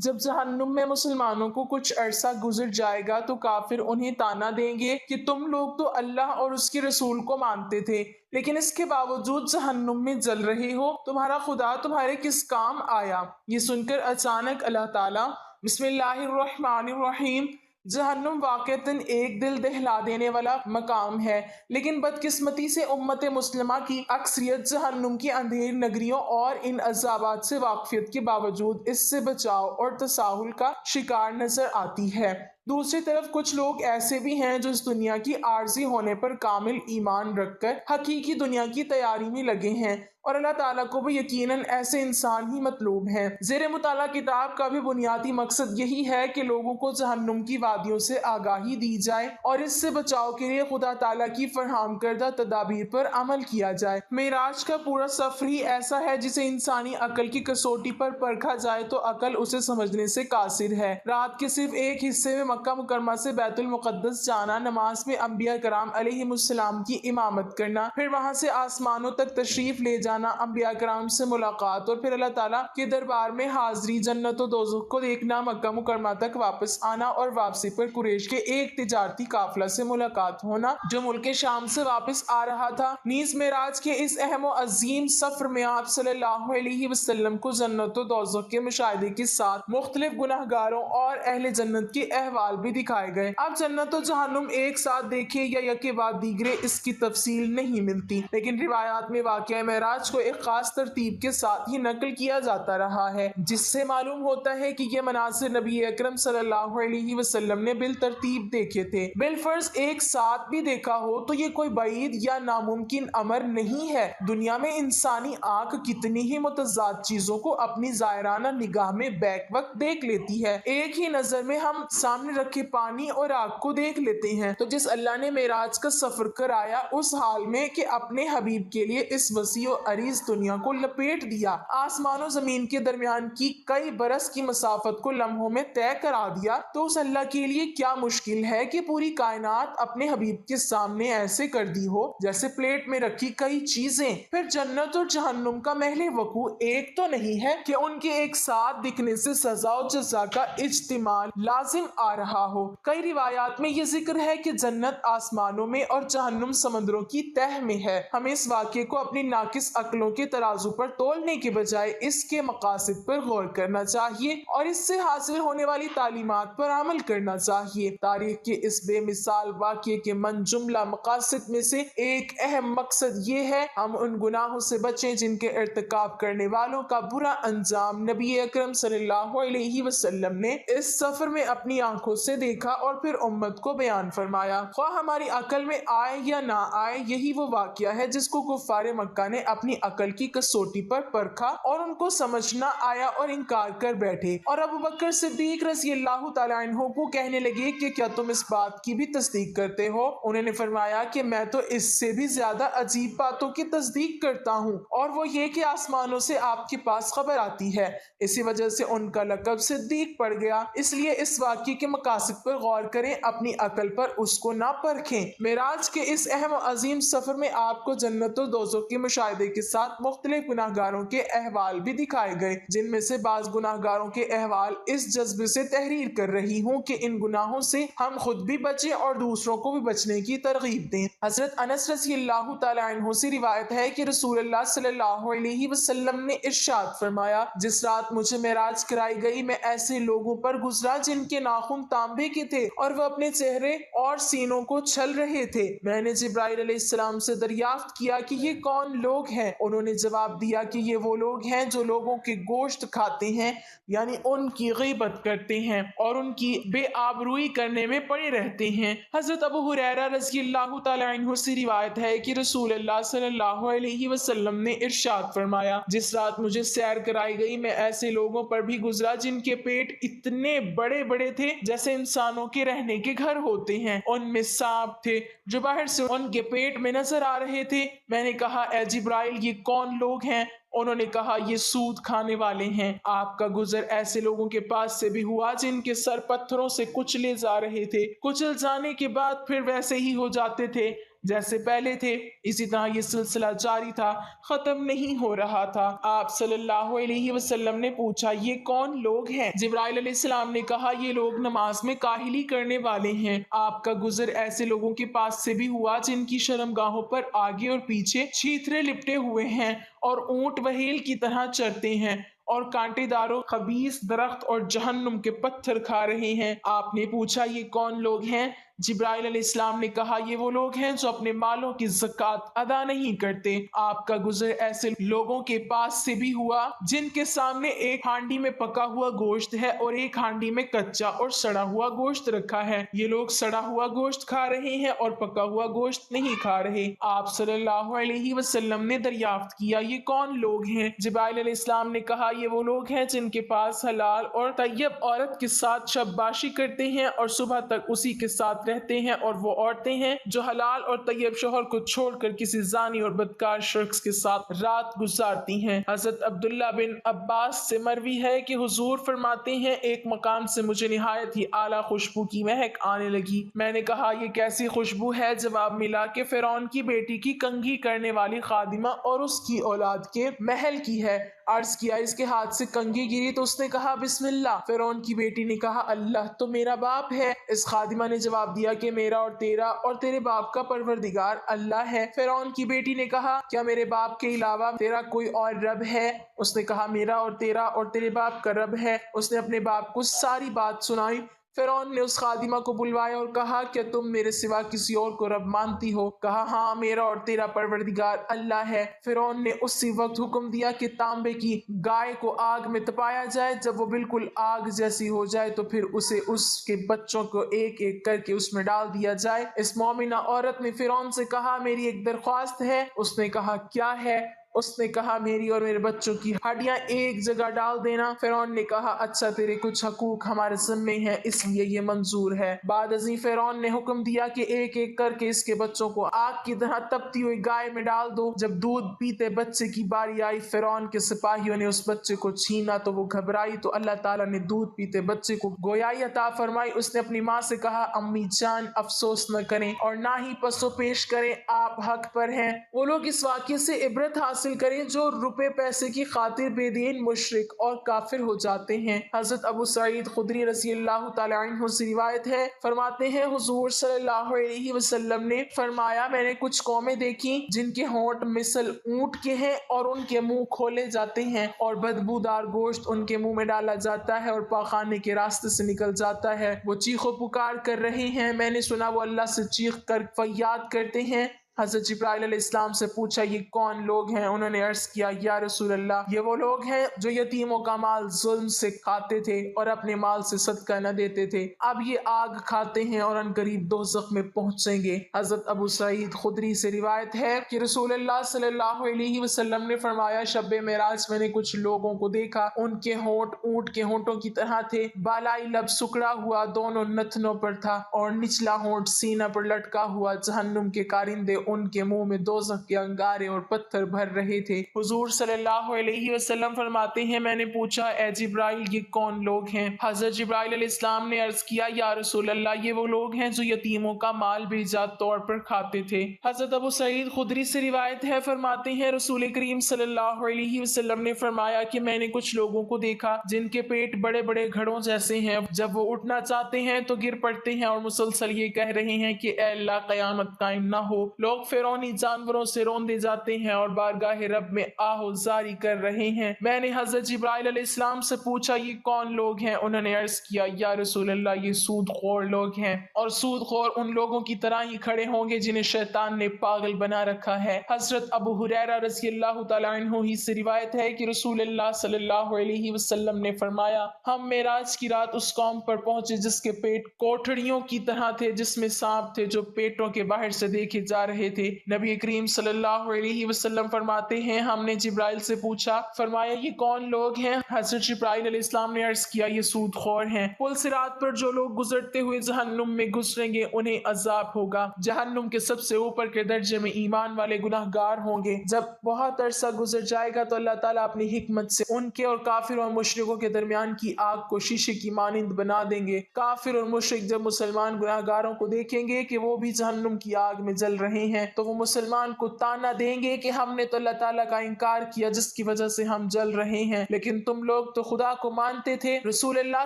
جب جہنم میں مسلمانوں کو کچھ عرصہ گزر جائے گا تو کافر انہیں طعنہ دیں گے کہ تم لوگ تو اللہ اور اس کے رسول کو مانتے تھے، لیکن اس کے باوجود جہنم میں جل رہے ہو، تمہارا خدا تمہارے کس کام آیا؟ یہ سن کر اچانک اللہ تعالیٰ بسم اللہ الرحمن الرحیم، جہنم واقعتاً ایک دل دہلا دینے والا مقام ہے، لیکن بدقسمتی سے امت مسلمہ کی اکثریت جہنم کی اندھیر نگریوں اور ان عذابات سے واقفیت کے باوجود اس سے بچاؤ اور تساہل کا شکار نظر آتی ہے۔ دوسری طرف کچھ لوگ ایسے بھی ہیں جو اس دنیا کی عارضی ہونے پر کامل ایمان رکھ کر حقیقی دنیا کی تیاری میں لگے ہیں، اور اللہ تعالیٰ کو بھی یقیناً ایسے انسان ہی مطلوب ہیں۔ زیر مطالعہ کتاب کا بھی بنیادی مقصد یہی ہے کہ لوگوں کو جہنم کی وادیوں سے آگاہی دی جائے اور اس سے بچاؤ کے لیے خدا تعالیٰ کی فراہم کردہ تدابیر پر عمل کیا جائے۔ معراج کا پورا سفر ہی ایسا ہے جسے انسانی عقل کی کسوٹی پر پرکھا جائے تو عقل اسے سمجھنے سے قاصر ہے۔ رات کے صرف ایک حصے میں مکہ مکرمہ سے بیت المقدس جانا، نماز میں انبیاء کرام علیہم السلام کی امامت کرنا، پھر وہاں سے آسمانوں تک تشریف لے جانا، انبیاء کرام سے ملاقات اور پھر اللہ تعالیٰ کے دربار میں حاضری، جنت و دوزخ کو دیکھنا، مکہ مکرمہ تک واپس آنا اور واپسی پر قریش کے ایک تجارتی قافلہ سے ملاقات ہونا جو ملک شام سے واپس آ رہا تھا۔ نیز معراج کے اس اہم و عظیم سفر میں آپ صلی اللہ علیہ وسلم کو جنت و دوزخ کے مشاہدے کے ساتھ مختلف گناہگاروں اور اہل جنت کے احوال بھی دکھائے گئے۔ اب جنت و جہنم ایک ساتھ دیکھے یا یکے بعد دیگرے اس کی تفصیل نہیں ملتی، لیکن روایات میں واقعہ معراج کو ایک خاص ترتیب کے ساتھ ہی نقل کیا جاتا رہا ہے، جس سے معلوم ہوتا ہے کہ یہ مناظر نبی اکرم صلی اللہ علیہ وسلم نے بالترتیب دیکھے تھے۔ بالفرض ایک ساتھ بھی دیکھا ہو تو یہ کوئی بعید یا ناممکن امر نہیں ہے۔ دنیا میں انسانی آنکھ کتنی ہی متضاد چیزوں کو اپنی زائرانہ نگاہ میں بیک وقت دیکھ لیتی ہے۔ ایک ہی نظر میں ہم سامنے رکھے پانی اور آگ کو دیکھ لیتے ہیں، تو جس اللہ نے معراج کا سفر کرایا اس حال میں کہ اپنے حبیب کے لیے اس وسیع و عریض دنیا کو لپیٹ دیا، آسمان و زمین کے درمیان کی کئی برس کی مسافت کو لمحوں میں طے کرا دیا، تو اس اللہ کے لیے کیا مشکل ہے کہ پوری کائنات اپنے حبیب کے سامنے ایسے کر دی ہو جیسے پلیٹ میں رکھی کئی چیزیں۔ پھر جنت اور جہنم کا محل وقوع ایک تو نہیں ہے کہ ان کے ایک ساتھ دکھنے سے سزا و جزا کا اجتماع لازم آ رہا ہو۔ کئی روایات میں یہ ذکر ہے کہ جنت آسمانوں میں اور جہنم سمندروں کی تہ میں ہے۔ ہمیں اس واقعے کو اپنی ناقص عقلوں کے ترازو پر تولنے کے بجائے اس کے مقاصد پر غور کرنا چاہیے اور اس سے حاصل ہونے والی تعلیمات پر عمل کرنا چاہیے۔ تاریخ کے اس بے مثال واقعے کے من جملہ مقاصد میں سے ایک اہم مقصد یہ ہے ہم ان گناہوں سے بچیں جن کے ارتکاب کرنے والوں کا برا انجام نبی اکرم صلی اللہ علیہ وسلم نے اس سفر میں اپنی آنکھوں سے دیکھا اور پھر امت کو بیان فرمایا۔ خواہ ہماری عقل میں آئے یا نہ آئے، یہی وہ واقعہ ہے جس کو کفار مکہ نے اپنی عقل کی کسوٹی پر پرکھا اور ان کو سمجھ نہ آیا اور انکار کر بیٹھے، اور ابو بکر صدیق رضی اللہ تعالیٰ عنہ کو کہنے لگے کہ کیا تم اس بات کی بھی تصدیق کرتے ہو؟ انہوں نے فرمایا کہ میں تو اس سے بھی زیادہ عجیب باتوں کی تصدیق کرتا ہوں، اور وہ یہ کہ آسمانوں سے آپ کے پاس خبر آتی ہے۔ اسی وجہ سے ان کا لقب صدیق پڑ گیا۔ اس لیے اس واقعے کے مقاصد پر غور کریں، اپنی عقل پر اس کو نہ پرکھیں۔ معراج کے اس اہم و عظیم سفر میں آپ کو جنت و دوزخ کے مشاہدے کے ساتھ مختلف گناہگاروں کے احوال بھی دکھائے گئے، جن میں سے بعض گناہگاروں کے احوال اس جذبے سے تحریر کر رہی ہوں کہ ان گناہوں سے ہم خود بھی بچیں اور دوسروں کو بھی بچنے کی ترغیب دیں۔ حضرت انس رضی اللہ تعالیٰ عنہ سے روایت ہے کہ رسول اللہ صلی اللہ علیہ وسلم نے ارشاد فرمایا، جس رات مجھے معراج کرائی گئی میں ایسے لوگوں پر گزرا جن کے ناخن تانبے کے تھے اور وہ اپنے چہرے اور سینوں کو چھل رہے تھے۔ میں نے جبرائیل علیہ السلام سے دریافت کیا کہ یہ کون لوگ ہیں؟ انہوں نے جواب دیا کہ یہ وہ لوگ ہیں جو لوگوں کے گوشت کھاتے ہیں، یعنی ان کی غیبت کرتے ہیں اور ان کی بے آبروئی کرنے میں پڑے رہتے ہیں۔ حضرت ابو ہریرہ رضی اللہ تعالیٰ عنہ سے روایت ہے کہ رسول اللہ صلی اللہ علیہ وسلم نے ارشاد فرمایا، جس رات مجھے سیر کرائی گئی میں ایسے لوگوں پر بھی گزرا جن کے پیٹ اتنے بڑے بڑے تھے جیسے انسانوں کے رہنے کے گھر ہوتے ہیں، ان میں سانپ تھے جو باہر سے ان کے پیٹ میں نظر آ رہے تھے۔ میں نے کہا، اے جبرائیل، یہ کون لوگ ہیں؟ انہوں نے کہا، یہ سود کھانے والے ہیں۔ آپ کا گزر ایسے لوگوں کے پاس سے بھی ہوا جن کے سر پتھروں سے کچلے جا رہے تھے، کچل جانے کے بعد پھر ویسے ہی ہو جاتے تھے۔ जैसे पहले थे। इसी तरह ये सिलसिला जारी था, खत्म नहीं हो रहा था। आप सल्लल्लाहु अलैहि वसल्लम ने पूछा, ये कौन लोग हैं? जिब्राइल अलैहिस्सलाम ने कहा, ये लोग नमाज में काहिली करने वाले हैं। आपका गुजर ऐसे लोगों के पास से भी हुआ जिनकी शर्मगाहों पर आगे और पीछे छीथरे लिपटे हुए हैं और ऊंट वहेल की तरह चरते हैं और कांटेदारों खबीस दरख्त और जहन्नुम के पत्थर खा रहे हैं। आपने पूछा, ये कौन लोग हैं? जिब्राइल अलैहिस्सलाम ने कहा, ये वो लोग हैं जो अपने मालों की ज़कात अदा नहीं करते। आपका गुजर ऐसे लोगों के पास से भी हुआ जिनके सामने एक हांडी में पका हुआ गोश्त है और एक हांडी में कच्चा और सड़ा हुआ गोश्त रखा है। ये लोग सड़ा हुआ गोश्त खा रहे हैं और पका हुआ गोश्त नहीं खा रहे। आप सल्लल्लाहु अलैहि वसल्लम ने दरियाफ्त किया, ये कौन लोग हैं? जिब्राइल अलैहिस्सलाम ने कहा, ये वो लोग हैं जिनके पास हलाल और तैयब औरत के साथ शबबाशी करते हैं और सुबह तक उसी के साथ रहते हैं, और वो औरतें हैं जो हलाल और तैयब शोहर को छोड़कर किसी जानी और बदकार शख्स के साथ रात गुजारती हैं। हजरत अब्दुल्ला बिन अब्बास से मरवी है कि हुजूर फरमाते हैं, एक मकाम से मुझे निहायत ही आला खुशबू की महक आने लगी। मैंने कहा, ये कैसी खुशबू है? जवाब मिला कि फिरौन की बेटी की कंघी करने वाली खादिमा और उसकी औलाद के महल की है। अर्ज किया, इसके हाथ से कंघी गिरी तो उसने कहा, बिस्मिल्लाह। फिरौन की बेटी ने कहा, अल्लाह तो मेरा बाप है। इस खादिमा ने जवाब दिया कि मेरा और तेरे बाप का परवरदिगार अल्लाह है। फिरौन की बेटी ने कहा, क्या मेरे बाप के अलावा तेरा कोई और रब है? उसने कहा, मेरा और तेरे बाप का रब है। उसने अपने बाप को सारी बात सुनाई। फिरौन ने उस खादिमा को बुलवाया और कहा, क्या तुम मेरे सिवा किसी और को रब मानती हो? कहा, हाँ, मेरा और तेरा परवरदिगार अल्लाह है। फिरौन ने उसी वक्त हुक्म दिया कि तांबे की गाय को आग में तपाया जाए। जब वो बिल्कुल आग जैसी हो जाए तो फिर उसे उसके बच्चों को एक एक करके उसमें डाल दिया जाए। इस मोमिना औरत ने फिरौन से कहा, मेरी एक दरख्वास्त है। उसने कहा, क्या है? उसने कहा, मेरी और मेरे बच्चों की हड्डियां एक जगह डाल देना। फिरौन ने कहा, अच्छा, तेरे कुछ हकूक हमारे ज़िम्मे हैं, इसलिए ये मंजूर है। बाद अज़ी फिरौन ने हुक्म दिया कि एक एक करके इसके बच्चों को आग की तरह तपती हुई गाय में डाल दो। जब दूध पीते बच्चे की बारी आई, फिरौन के सिपाहियों ने उस बच्चे को छीना तो वो घबराई, तो अल्लाह ताला ने दूध पीते बच्चे को गोयाई अता फरमाई। उसने अपनी माँ से कहा, अम्मी जान, अफसोस न करें और ना ही पसो पेश करें, आप हक पर हैं। वो लोग इस वाक़े से इबरत हासिल करें जो रुपए पैसे की खातिर बेदीन मुशरिक और काफिर हो जाते हैं। हजरत अबू सईद खुदरी रज़ी अल्लाह तआला अन्हु से रिवायत है, फरमाते हैं, हुजूर सल्लल्लाहु अलैहि वसल्लम ने फरमाया, मैंने कुछ कौमें देखी जिनके होंठ मिसल ऊंट के हैं और उनके मुंह खोले जाते हैं और बदबूदार गोश्त उनके मुंह में डाला जाता है और पाखाने के रास्ते से निकल जाता है। वो चीखो पुकार कर रहे हैं। मैंने सुना वो अल्लाह से चीख कर फरियाद करते हैं। हज़रत जिब्राइल अलैहिस्सलाम से पूछा, ये कौन लोग हैं? उन्होंने अर्ज किया, या रसूल अल्लाह, ये वो लोग हैं जो यतीमों का माल जुल्म से खाते थे और अपने माल से सदका न देते थे। अब ये आग खाते हैं और अनकरीब दोज़ख में पहुंचेंगे। हज़रत अबू सईद खुदरी से रिवायत है कि रसूल अल्लाह सल्लल्लाहु अलैहि वसल्लम ने फरमाया, शब मेराज मैंने कुछ लोगों को देखा, उनके होंठ ऊंट के होंठों की तरह थे। बालाई लब सुकड़ा हुआ दोनों नथनों पर था और निचला होंठ सीना पर लटका हुआ। जहन्नुम के कारिंदे उनके मुंह में दोज़ख के अंगारे और पत्थर भर रहे थे। हुजूर सल्लल्लाहु अलैहि वसल्लम फरमाते हैं, मैंने पूछा, ए जिब्राइल, ये कौन लोग हैं? हजरत जिब्राइल अलैहिस्सलाम ने अर्ज किया, या रसूल अल्लाह, ये वो लोग हैं जो यतीमों का माल बेजात तौर पर खाते थे। हजरत अबू सईद खुदरी से रिवायत है, फरमाते हैं, रसूल करीम सल्लल्लाहु अलैहि वसल्लम ने फरमाया कि मैंने कुछ लोगों को देखा जिनके पेट बड़े बड़े घड़ों जैसे हैं। जब वो उठना चाहते हैं तो गिर पड़ते हैं और मुसलसल ये कह रहे हैं कि ए अल्लाह, कयामत कायम ना हो। लोग फिरौनी जानवरों से रोंदे जाते हैं और बारगाह रब में आहो जारी कर रहे हैं। मैंने हजरत जिब्राइल अलैहिस्सलाम से पूछा, ये कौन लोग हैं? उन्होंने अर्ज किया, या रसूल अल्लाह, ये सूदखोर लोग हैं और सूदखोर उन लोगों की तरह ही खड़े होंगे जिन्हें शैतान ने पागल बना रखा है। हजरत अबू हुरैरा रज़ी अल्लाह तआला अन्हु ही से रिवायत है कि रसूल अल्लाह सल्लल्लाहु अलैहि वसल्लम ने फरमाया, हम मेराज की रात उस कौम पर पहुंचे जिसके पेट कोठड़ियों की तरह थे, जिसमें सांप थे जो पेटों के बाहर से देखे जा रहे रहे थे। नबी करीम सल्लल्लाहु अलैहि वसल्लम फरमाते हैं, हमने जिब्राइल से पूछा, फरमाया ये कौन लोग हैं? हज़रत जिब्राइल अलैहिस्सलाम ने अर्ज किया, ये सूदखोर हैं। पुल सिरात पर जो लोग गुजरते हुए जहन्नुम में गुजरेंगे उन्हें अजाब होगा। जहन्नुम के सबसे ऊपर के दर्जे में ईमान वाले गुनाहगार होंगे। जब बहुत अरसा गुजर जाएगा तो अल्लाह ताला अपनी हिकमत से उनके और काफिर और मुशरिकों के दरमियान की आग को शीशे की मानिंद बना देंगे। काफिर और मुशरिक जब मुसलमान गुनाहगारों को देखेंगे कि वो भी जहन्नुम की आग में जल रहे हैं तो वो मुसलमान को ताना देंगे कि हमने तो अल्लाह ताला का इनकार किया जिसकी वजह से हम जल रहे हैं, लेकिन तुम लोग तो खुदा को मानते थे, रसूलुल्लाह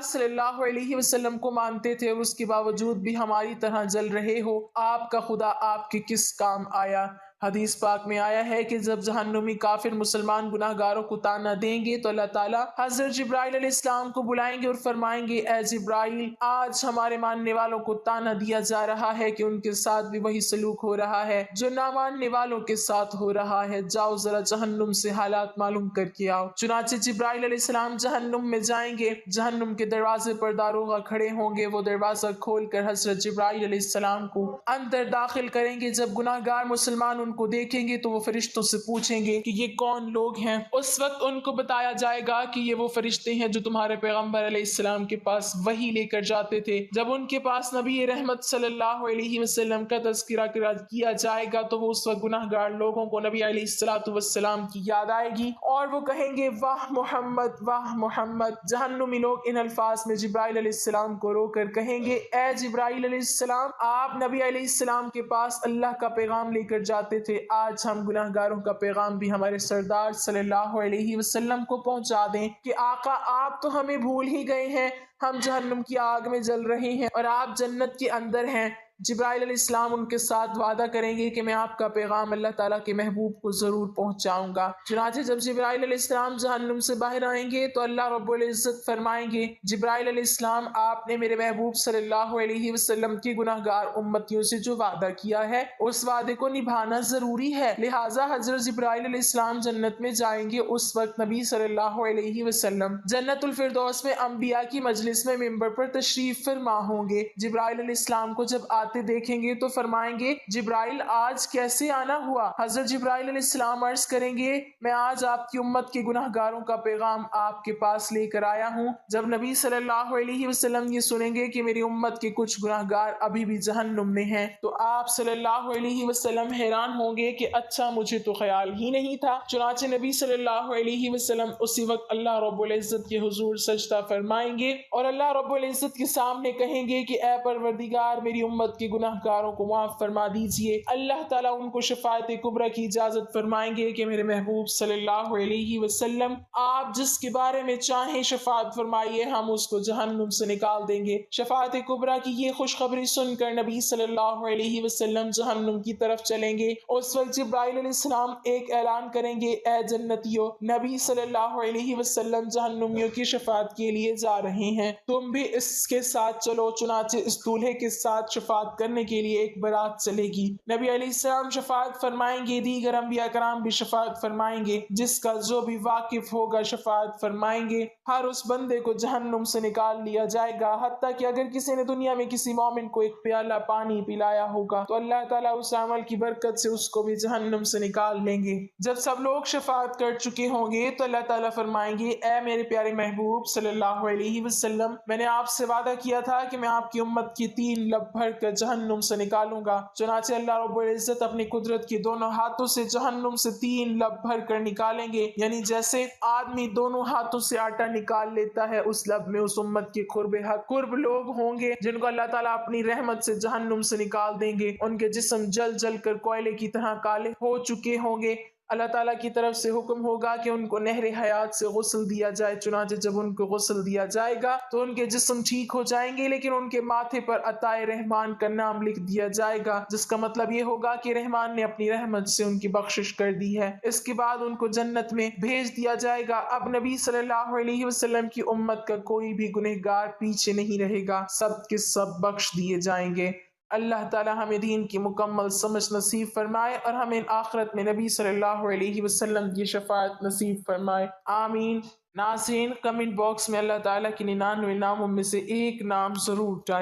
सल्लल्लाहु अलैहि वसल्लम को मानते थे और उसके बावजूद भी हमारी तरह जल रहे हो। आपका खुदा आपके किस काम आया? हदीस पाक में आया है कि जब जहन्नुमी काफिर मुसलमान गुनाहगारों को ताना देंगे तो अल्लाह ताला हज़रत जिब्राइल अलैहिस्सलाम को बुलाएंगे और फरमाएंगे, ए जिब्राइल, आज हमारे मानने वालों को ताना दिया जा रहा है कि उनके साथ भी वही सलूक हो रहा है जो ना मानने वालों के साथ हो रहा है। जाओ जरा जहन्नुम से हालात मालूम करके आओ। चुनाचे जिब्राइल अलैहिस्सलाम जहन्नुम में जाएंगे। जहन्नुम के दरवाजे पर दारोगा खड़े होंगे। वो दरवाजा खोल कर हज़रत जिब्राइल अलैहिस्सलाम को अंदर दाखिल करेंगे। जब गुनाहगार मुसलमान उनको देखेंगे तो वो फरिश्तों से पूछेंगे कि ये कौन लोग हैं। उस वक्त उनको बताया जाएगा कि ये वो फरिश्ते हैं जो तुम्हारे पैगंबर अलैहिस्सलाम के पास वही लेकर जाते थे। जब उनके पास नबी रहमत सल्लल्लाहु अलैहि वसल्लम का तज़किरा किया जाएगा तो वो उस वक्त गुनाहगार लोगों को नबी अलैहिस्सलातु वस्सलाम की याद आएगी और वो कहेंगे, वाह मोहम्मद, वाह मोहम्मद। जहन्नुमी लोग इन अल्फाज में जिब्राइल अलैहिस्सलाम को रोकर कहेंगे, ए जिब्राइल अलैहिस्सलाम, आप नबी अलैहिस्सलाम के पास अल्लाह का पैगाम लेकर जाते थे। आज हम गुनाहगारों का पैगाम भी हमारे सरदार सल्लल्लाहु अलैहि वसल्लम को पहुंचा दें कि आका, आप तो हमें भूल ही गए हैं, हम जहन्नुम की आग में जल रहे हैं और आप जन्नत के अंदर हैं। जिब्राइल अलैहिस्सलाम उनके साथ वादा करेंगे कि मैं आपका पैगाम अल्लाह ताला के महबूब को ज़रूर पहुंचाऊंगा। चुनांचे जब जिब्राइल अलैहिस्सलाम जहन्नुम से बाहर आएंगे तो अल्लाह रब्बुल इज़्ज़त फरमाएंगे, जिब्राइल अलैहिस्सलाम, आपने मेरे महबूब सल्लल्लाहु अलैहि वसल्लम की गुनाहगार उम्मतियों से जो वादा किया है उस वादे को निभाना ज़रूरी है। लिहाजा हज़रत जिब्राइल अलैहिस्सलाम जन्नत में जाएंगे। उस वक्त नबी सल्लल्लाहु अलैहि वसल्लम जन्नतुल फिरदौस में अंबिया की मजलिस में मिंबर पर तशरीफ फरमा होंगे। जिब्राइल अलैहिस्सलाम को जब देखेंगे तो फरमाएंगे, जिब्राइल, आज कैसे आना हुआ? हज़रत जिब्राइल अलैहिस्सलाम अर्ज करेंगे, मैं आज आपकी उम्मत के गुनाहगारों का पैगाम आपके पास लेकर आया हूँ। जब नबी सल्लल्लाहु अलैहि वसल्लम ये सुनेंगे कि मेरी उम्मत के कुछ गुनाहगार अभी भी जहन्नुम में हैं तो आप सल्लल्लाहु अलैहि वसल्लम हैरान होंगे कि अच्छा, मुझे तो ख्याल ही नहीं था। चुनांचे नबी सल्लल्लाहु अलैहि वसल्लम उसी वक्त अल्लाह रब्बुल इज़्ज़त के हुजूर सजदा फरमाएंगे और अल्लाह रब्बुल इज़्ज़त के सामने कहेंगे कि ए परवरदिगार, मेरी उम्मत के गुनाहगारों को माफ फरमा दीजिए। अल्लाह ताला उनको शफाअत कुबरा की इजाजत फरमाएंगे कि मेरे महबूब सल्लल्लाहु अलैहि वसल्लम, आप जिसके बारे में चाहें शफाअत फरमाइए, हम उसको जहन्नुम से निकाल देंगे। शफाअत कुबरा की ये खुशखबरी सुनकर नबी सल्लल्लाहु अलैहि वसल्लम जहन्नुम की तरफ चलेंगे। उस वक्त जिब्राइल अलैहिस्सलाम एक ऐलान करेंगे, ए जन्नतियों, नबी सल्लल्लाहु अलैहि वसल्लम जहन्नुमियों की शफाअत के लिए जा रहे हैं, तुम भी इसके साथ चलो। चुनांचे इस दूल्हे के साथ शफाअत करने के लिए एक बारात चलेगी। नबी अलैहिस्सलाम शफाअत फरमाएंगे, दीगर अंबिया कराम भी शफाअत फरमाएंगे, जिसका जो भी वाकिफ होगा शफाअत फरमाएंगे। हर उस बंदे को जहन्नुम से निकाल लिया जाएगा, हत्ता कि अगर किसी ने दुनिया में किसी मोमिन को एक प्याला पानी पिलाया होगा तो अल्लाह ताला उस अमल की बरकत से उसको भी जहन्नुम से निकाल लेंगे। जब सब लोग शफाअत कर चुके होंगे तो अल्लाह ताला फरमाएंगे, ए मेरे प्यारे महबूब सल्लल्लाहु अलैहि वसल्लम, मैंने आपसे वादा किया था कि मैं आपकी उम्मत की 3 लब भर कर जहन्नुम से निकालूंगा। चुनांचे अल्लाह रब्बुल इज़्ज़त अपनी कुदरत के दोनों हाथों से जहन्नुम से 3 लब भर कर निकालेंगे। यानी जैसे आदमी दोनों हाथों से आटा निकाल लेता है, उस लब में उस उम्मत के कुर्ब लोग होंगे जिनको अल्लाह ताला अपनी रहमत से जहन्नुम से निकाल देंगे। उनके जिस्म जल जल कर कोयले की तरह काले हो चुके होंगे। अल्लाह ताला की तरफ से हुक्म होगा कि उनको नहर हयात से गुस्ल दिया जाए। चुनांचे जब उनको गुस्ल दिया जाएगा तो उनके जिस्म ठीक हो जाएंगे, लेकिन उनके माथे पर अताए रहमान का नाम लिख दिया जाएगा, जिसका मतलब ये होगा कि रहमान ने अपनी रहमत से उनकी बख्शिश कर दी है। इसके बाद उनको जन्नत में भेज दिया जाएगा। अब नबी सल्लल्लाहु अलैहि वसल्लम की उम्मत का कोई भी गुनहगार पीछे नहीं रहेगा, सब के सब बख्श दिए जाएंगे। अल्लाह ताला हमें दीन की मुकम्मल समझ नसीब फरमाए और हमें आखिरत में नबी सल्लल्लाहु अलैहि वसल्लम की शफाअत नसीब फरमाए, आमीन। नाज़रीन, कमेंट बॉक्स में अल्लाह ताला के 99 नामों में से एक नाम जरूर टाइप